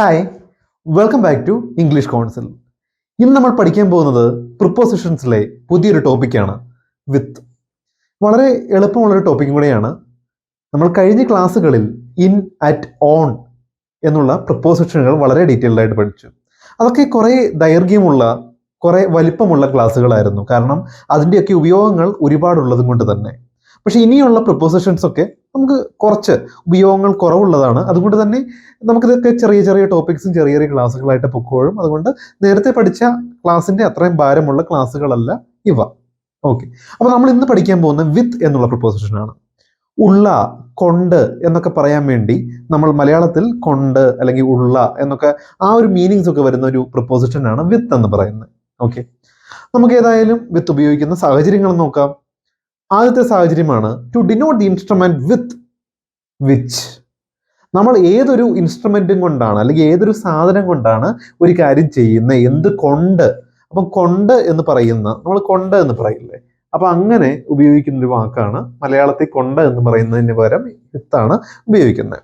Hi, welcome back to English council. ഇന്ന് നമ്മൾ പഠിക്കാൻ പോകുന്നത് പ്രിപ്പോസിഷൻസിലെ പുതിയൊരു ടോപ്പിക്കാണ്, വിത്ത്. വളരെ എളുപ്പമുള്ളൊരു ടോപ്പിക്കും കൂടെയാണ്. നമ്മൾ കഴിഞ്ഞ ക്ലാസ്സുകളിൽ ഇൻ, അറ്റ്, ഓൺ എന്നുള്ള പ്രിപ്പോസിഷനുകൾ വളരെ ഡീറ്റെയിൽഡ് ആയിട്ട് പഠിച്ചു. അതൊക്കെ കുറേ ദൈർഘ്യമുള്ള, കുറേ വലിപ്പമുള്ള ക്ലാസ്സുകളായിരുന്നു. കാരണം അതിൻ്റെയൊക്കെ ഉപയോഗങ്ങൾ ഒരുപാടുള്ളതും കൊണ്ട് തന്നെ. പക്ഷെ ഇനിയുള്ള പ്രിപ്പോസിഷൻസ് ഒക്കെ നമുക്ക് കുറച്ച് ഉപയോഗങ്ങൾ കുറവുള്ളതാണ്. അതുകൊണ്ട് തന്നെ നമുക്കിതൊക്കെ ചെറിയ ചെറിയ ടോപ്പിക്സും ചെറിയ ചെറിയ ക്ലാസ്സുകളായിട്ട് പൊക്കോഴും. അതുകൊണ്ട് നേരത്തെ പഠിച്ച ക്ലാസ്സിൻ്റെ അത്രയും ഭാരമുള്ള ക്ലാസ്സുകളല്ല ഇവ. ഓക്കെ, അപ്പോൾ നമ്മൾ ഇന്ന് പഠിക്കാൻ പോകുന്ന വിത്ത് എന്നുള്ള പ്രിപ്പോസിഷനാണ്. ഉള്ള, കൊണ്ട് എന്നൊക്കെ പറയാൻ വേണ്ടി നമ്മൾ മലയാളത്തിൽ കൊണ്ട് അല്ലെങ്കിൽ ഉള്ള എന്നൊക്കെ ആ ഒരു മീനിങ്സ് ഒക്കെ വരുന്ന ഒരു പ്രിപ്പോസിഷനാണ് വിത്ത് എന്ന് പറയുന്നത്. ഓക്കെ, നമുക്ക് ഏതായാലും വിത്ത് ഉപയോഗിക്കുന്ന സാഹചര്യങ്ങൾ നോക്കാം. ആദ്യത്തെ സാഹചര്യമാണ് to denote the instrument with which. നമ്മൾ ഏതൊരു ഇൻസ്ട്രുമെന്റും കൊണ്ടാണ് അല്ലെങ്കിൽ ഏതൊരു സാധനം കൊണ്ടാണ് ഒരു കാര്യം ചെയ്യുന്നത്, എന്ത് കൊണ്ട്. അപ്പം കൊണ്ട് എന്ന് പറയുന്ന, നമ്മൾ കൊണ്ട് എന്ന് പറയില്ലേ, അപ്പൊ അങ്ങനെ ഉപയോഗിക്കുന്ന ഒരു വാക്കാണ് മലയാളത്തിൽ കൊണ്ട് എന്ന് പറയുന്നതിന് പകരം വിത്താണ് ഉപയോഗിക്കുന്നത്.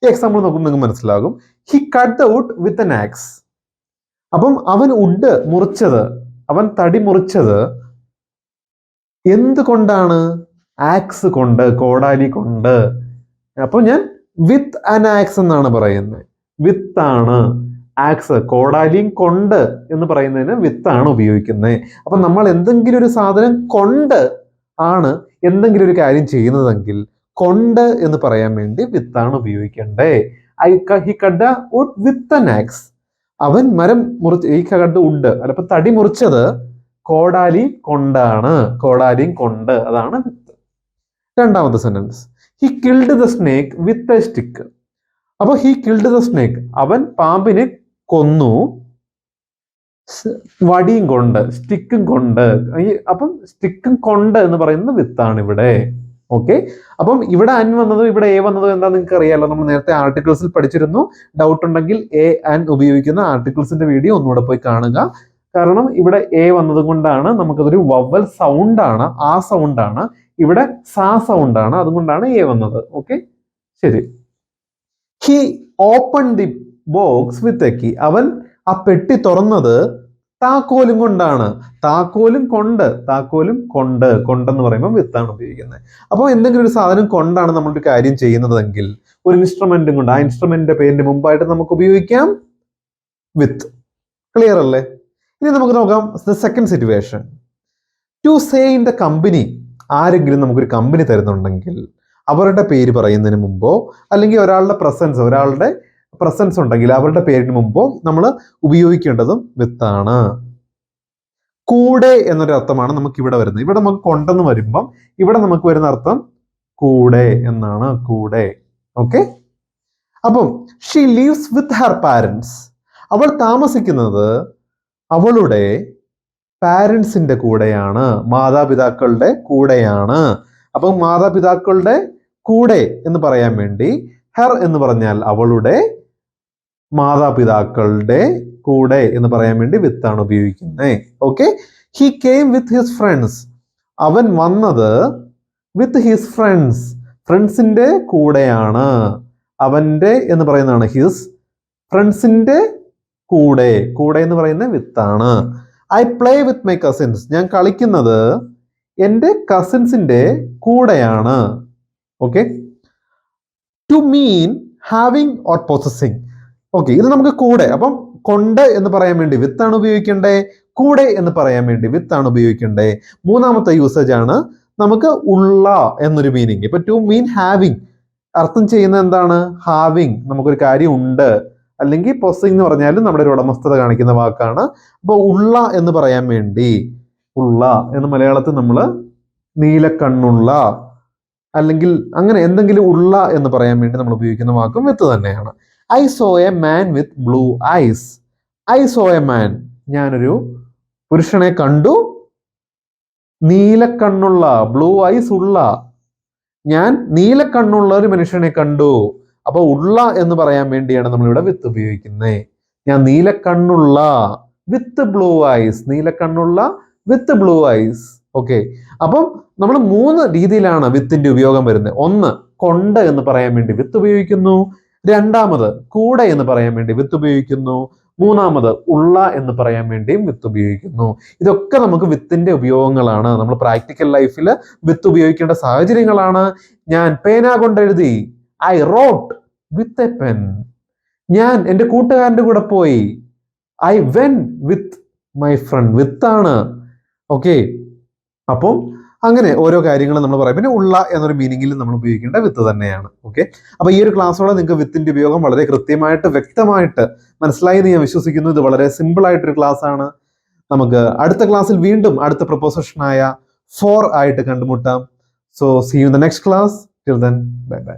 ഈ എക്സാമ്പിൾ നോക്കുമ്പോൾ നിങ്ങൾക്ക് മനസ്സിലാകും. He cut the wood with an axe. അപ്പം അവൻ വുഡ് മുറിച്ചത്, അവൻ തടി മുറിച്ചത് എന്തുകൊണ്ടാണ്? ആക്സ് കൊണ്ട്, കോടാലി കൊണ്ട്. അപ്പൊ ഞാൻ വിത്ത് ആൻ ആക്സ് എന്നാണ് പറയുന്നത്. വിത്ത് ആണ്, ആക്സ് കോടാലിയും കൊണ്ട് എന്ന് പറയുന്നതിന് വിത്താണ് ഉപയോഗിക്കുന്നത്. അപ്പൊ നമ്മൾ എന്തെങ്കിലും ഒരു സാധനം കൊണ്ട് ആണ് എന്തെങ്കിലും ഒരു കാര്യം ചെയ്യുന്നതെങ്കിൽ കൊണ്ട് എന്ന് പറയാൻ വേണ്ടി വിത്താണ് ഉപയോഗിക്കണ്ടേ. He cut the wood with an axe. അവൻ മരം മുറിച്ച്, ഈ കട്ട് വുഡ് അല്ലപ്പോ തടി മുറിച്ചത് കോടാലി കൊണ്ടാണ്, കോടാലിയും കൊണ്ട്, അതാണ് വിത്ത്. രണ്ടാമത്തെ sentence, he killed the snake with a stick. അപ്പൊ ഹി കിൽഡ് ദ സ്നേക്ക്, അവൻ പാമ്പിനെ കൊന്നു വടിയും കൊണ്ട്, സ്റ്റിക്കും കൊണ്ട്. അപ്പം സ്റ്റിക്കും കൊണ്ട് എന്ന് പറയുന്നത് വിത്താണ് ഇവിടെ. ഓക്കെ, അപ്പം ഇവിടെ അൻ വന്നതും ഇവിടെ എ വന്നതും എന്താ നിങ്ങൾക്ക് അറിയാലോ. നമ്മൾ നേരത്തെ ആർട്ടിക്കിൾസിൽ പഠിച്ചിരുന്നു. ഡൗട്ട് ഉണ്ടെങ്കിൽ എ ആൻഡ് ഉപയോഗിക്കുന്ന ആർട്ടിക്കിൾസിന്റെ വീഡിയോ ഒന്നുകൂടെ പോയി കാണുക. കാരണം ഇവിടെ എ വന്നത് കൊണ്ടാണ് നമുക്കതൊരു വവൽ സൗണ്ട് ആണ്, ആ സൗണ്ട് ആണ്. ഇവിടെ സാ സൗണ്ട് ആണ്, അതുകൊണ്ടാണ് എ വന്നത്. ഓക്കെ, ശരി. He open the box with a key. അവൻ ആ പെട്ടി തുറന്നത് താക്കോലും കൊണ്ടാണ്. താക്കോലും കൊണ്ട്, താക്കോലും കൊണ്ട്, കൊണ്ടെന്ന് പറയുമ്പോൾ വിത്താണ് ഉപയോഗിക്കുന്നത്. അപ്പോൾ എന്തെങ്കിലും ഒരു സാധനം കൊണ്ടാണ് നമ്മളൊരു കാര്യം ചെയ്യുന്നതെങ്കിൽ ഒരു ഇൻസ്ട്രുമെന്റും കൊണ്ട്, ആ ഇൻസ്ട്രുമെന്റിന്റെ പേരിന്റെ മുമ്പായിട്ട് നമുക്ക് ഉപയോഗിക്കാം വിത്ത്. ക്ലിയർ അല്ലേ? ഇനി നമുക്ക് നോക്കാം second situation. To say in the company. ആരെങ്കിലും നമുക്കൊരു കമ്പനി തരുന്നുണ്ടെങ്കിൽ അവരുടെ പേര് പറയുന്നതിന് മുമ്പോ അല്ലെങ്കിൽ ഒരാളുടെ പ്രസൻസ് ഉണ്ടെങ്കിൽ അവരുടെ പേരിന് മുമ്പോ നമ്മൾ ഉപയോഗിക്കേണ്ടതും വിത്താണ്. കൂടെ എന്നൊരു അർത്ഥമാണ് നമുക്ക് ഇവിടെ വരുന്നത്. ഇവിടെ നമുക്ക് കൊണ്ടെന്ന് വരുമ്പം ഇവിടെ നമുക്ക് വരുന്ന അർത്ഥം കൂടെ എന്നാണ്, കൂടെ. ഓക്കെ, അപ്പം she leaves with Har parents. അവൾ താമസിക്കുന്നത് അവളുടെ പാരൻസിന്റെ കൂടെയാണ്, മാതാപിതാക്കളുടെ കൂടെയാണ്. അപ്പം മാതാപിതാക്കളുടെ കൂടെ എന്ന് പറയാൻ വേണ്ടി ഹെർ എന്ന് പറഞ്ഞാൽ അവളുടെ, മാതാപിതാക്കളുടെ കൂടെ എന്ന് പറയാൻ വേണ്ടി വിത്താണ് ഉപയോഗിക്കുന്നത്. Okay, he came with his friends. അവൻ വന്നത് വിത്ത് ഹിസ് ഫ്രണ്ട്സ്, ഫ്രണ്ട്സിന്റെ കൂടെയാണ്. അവന്റെ എന്ന് പറയുന്നതാണ് ഹിസ്, ഫ്രണ്ട്സിന്റെ കൂടെ, കൂടെ എന്ന് പറയുന്ന വിത്താണ്. I play with my cousins. ഞാൻ കളിക്കുന്നത് എൻ്റെ കസിൻസിന്റെ കൂടെയാണ്. Okay, to mean having or possessing. Okay, ഇത് നമുക്ക് കൂടെ, അപ്പം കൊണ്ട് എന്ന് പറയാൻ വേണ്ടി വിത്താണ് ഉപയോഗിക്കണ്ടേ, കൂടെ എന്ന് പറയാൻ വേണ്ടി വിത്താണ് ഉപയോഗിക്കണ്ടേ. മൂന്നാമത്തെ യൂസേജ് ആണ് നമുക്ക് ഉള്ള എന്നൊരു മീനിങ്. ഇപ്പൊ ടു മീൻ ഹാവിങ് അർത്ഥം ചെയ്യുന്നത് എന്താണ്? ഹാവിങ്, നമുക്കൊരു കാര്യം ഉണ്ട്. അല്ലെങ്കിൽ പൊസിങ് എന്ന് പറഞ്ഞാൽ നമ്മുടെ ഒരു ഉടമസ്ഥത കാണിക്കുന്ന വാക്കാണ്. അപ്പൊ ഉള്ള എന്ന് പറയാൻ വേണ്ടി, ഉള്ള എന്ന് മലയാളത്തിൽ നമ്മൾ നീലക്കണ്ണുള്ള അല്ലെങ്കിൽ അങ്ങനെ എന്തെങ്കിലും ഉള്ള എന്ന് പറയാൻ വേണ്ടി നമ്മൾ ഉപയോഗിക്കുന്ന വാക്കും വിത്ത് തന്നെയാണ്. I saw a man with blue eyes. I saw a man, ഞാനൊരു പുരുഷനെ കണ്ടു, നീലക്കണ്ണുള്ള, ബ്ലൂ ഐസ് ഉള്ള, ഞാൻ നീലക്കണ്ണുള്ള ഒരു മനുഷ്യനെ കണ്ടു. അപ്പൊ ഉള്ള എന്ന് പറയാൻ വേണ്ടിയാണ് നമ്മളിവിടെ വിത്ത് ഉപയോഗിക്കുന്നത്. ഞാൻ നീലക്കണ്ണുള്ള വിത്ത് ബ്ലൂ ഐസ്, നീലക്കണ്ണുള്ള വിത്ത് ബ്ലൂ ഐസ്. ഓക്കെ, അപ്പം നമ്മൾ 3 രീതിയിലാണ് വിത്തിന്റെ ഉപയോഗം വരുന്നത്. ഒന്ന്, കൊണ്ട് എന്ന് പറയാൻ വേണ്ടി വിത്ത് ഉപയോഗിക്കുന്നു. രണ്ടാമത് കൂടെ എന്ന് പറയാൻ വേണ്ടി വിത്ത് ഉപയോഗിക്കുന്നു. മൂന്നാമത് ഉള്ള എന്ന് പറയാൻ വേണ്ടിയും വിത്ത് ഉപയോഗിക്കുന്നു. ഇതൊക്കെ നമുക്ക് വിത്തിന്റെ ഉപയോഗങ്ങളാണ്. നമ്മൾ പ്രാക്ടിക്കൽ ലൈഫിൽ വിത്ത് ഉപയോഗിക്കേണ്ട സാഹചര്യങ്ങളാണ്. ഞാൻ പേന കൊണ്ടെഴുതി, I wrote with a pen. ഞാൻ എൻ്റെ കൂട്ടുകാരൻ്റെ കൂടെ പോയി, I went with my friend. വിത്താണ്. ഓക്കെ, അപ്പം അങ്ങനെ ഓരോ കാര്യങ്ങളും നമ്മൾ പറയാം. പിന്നെ ഉള്ള എന്നൊരു മീനിങ്ങിൽ നമ്മൾ ഉപയോഗിക്കേണ്ട വിത്ത് തന്നെയാണ്. ഓക്കെ, അപ്പൊ ഈ ഒരു ക്ലാസ്സോടെ നിങ്ങൾക്ക് വിത്തിന്റെ ഉപയോഗം വളരെ കൃത്യമായിട്ട് വ്യക്തമായിട്ട് മനസ്സിലായി എന്ന് ഞാൻ വിശ്വസിക്കുന്നു. ഇത് വളരെ സിമ്പിൾ ആയിട്ടൊരു ക്ലാസ് ആണ്. നമുക്ക് അടുത്ത ക്ലാസ്സിൽ വീണ്ടും അടുത്ത പ്രൊപ്പോസിഷനായ 4 ആയിട്ട് കണ്ടുമുട്ടാം. So see you in the next class. Till then bye by.